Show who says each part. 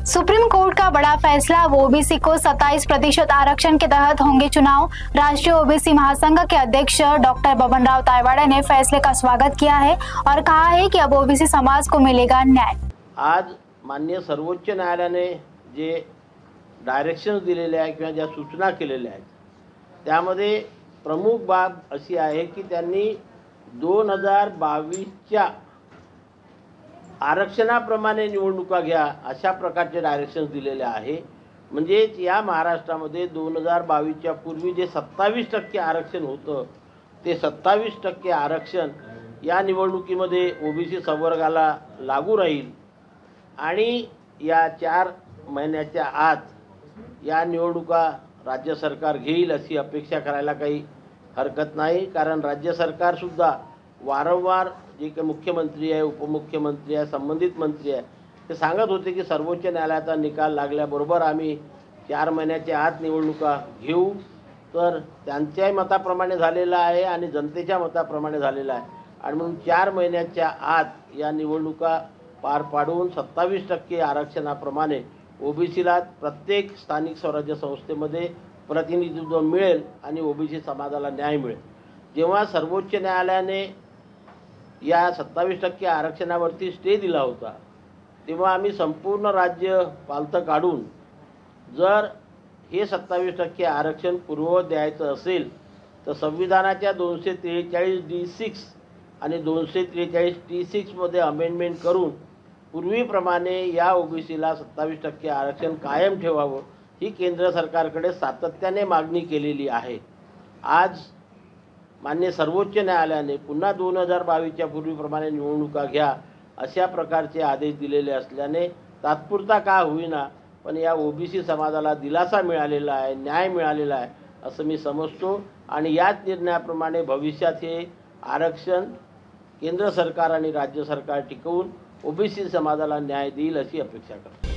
Speaker 1: Supreme court का बड़ा फैसला। ओबीसी को 27% आरक्षण के तहत होंगे चुनाव। राष्ट्रीय ओबीसी महासंघ के अध्यक्ष डॉक्टर बबनराव तायवाड़े ने फैसले का स्वागत किया है और कहा है कि अब ओबीसी समाज को मिलेगा न्याय।
Speaker 2: आज माननीय सर्वोच्च न्यायालयाने जे डायरेक्शन्स दिलेले आहे किंवा ज्या सूचना केलेल्या आहेत त्यामध्ये प्रमुख बाब अशी आहे की त्यांनी 2022च्या आरक्षणाप्रमाणे निवडणुका घ्या अशा प्रकारचे डायरेक्शन्स दिलेले आहे। म्हणजे या महाराष्ट्रामध्ये 2022च्या पूर्वी जे 27% आरक्षण होतं ते 27% आरक्षण या निवडणुकीमध्ये ओबीसी संवर्गाला लागू राहील आणि या 4 महिन्याच्या आत या निवडणुका राज्य सरकार घेईल अशी अपेक्षा करायला काही हरकत नाही। कारण राज्य सरकार सुद्धा वारंवार जे काही मुख्यमंत्री आहे, उपमुख्यमंत्री आहे, संबंधित मंत्री आहे ते सांगत होते की सर्वोच्च न्यायालयाचा निकाल लागल्याबरोबर आम्ही 4 महिन्याच्या आत निवडणुका घेऊ। तर त्यांच्याही मताप्रमाणे झालेला आहे आणि जनतेच्या मताप्रमाणे झालेला आहे आणि म्हणून 4 महिन्याच्या आत या निवडणुका पार पाडून 27% आरक्षणाप्रमाणे ओबीसीला प्रत्येक स्थानिक स्वराज्य संस्थेमध्ये प्रतिनिधित्व मिळेल आणि ओबीसी समाजाला न्याय मिळेल। जेव्हा सर्वोच्च न्यायालयाने या 27% आरक्षणावरती स्टे दिला होता तेव्हा आम्ही संपूर्ण राज्य पालतं काढून जर हे 27% आरक्षण पूर्ववत द्यायचं असेल तर संविधानाच्या 243D6 आणि 243T6 मध्ये अमेंडमेंट करून पूर्वीप्रमाणे या ओबीसीला 27% आरक्षण कायम ठेवावं ही केंद्र सरकारकडे सातत्याने मागणी केलेली आहे। आज मान्य सर्वोच्च न्यायालयाने पुन्हा 2022च्या पूर्वीप्रमाणे निवडणुका घ्या अशा प्रकारचे आदेश दिलेले असल्याने तात्पुरता का होईना पण या ओबीसी समाजाला दिलासा मिळालेला आहे, न्याय मिळालेला आहे असं मी समजतो आणि याच निर्णयाप्रमाणे भविष्यात हे आरक्षण केंद्र सरकार आणि राज्य सरकार टिकवून ओबीसी समाजाला न्याय देईल अशी अपेक्षा करतो।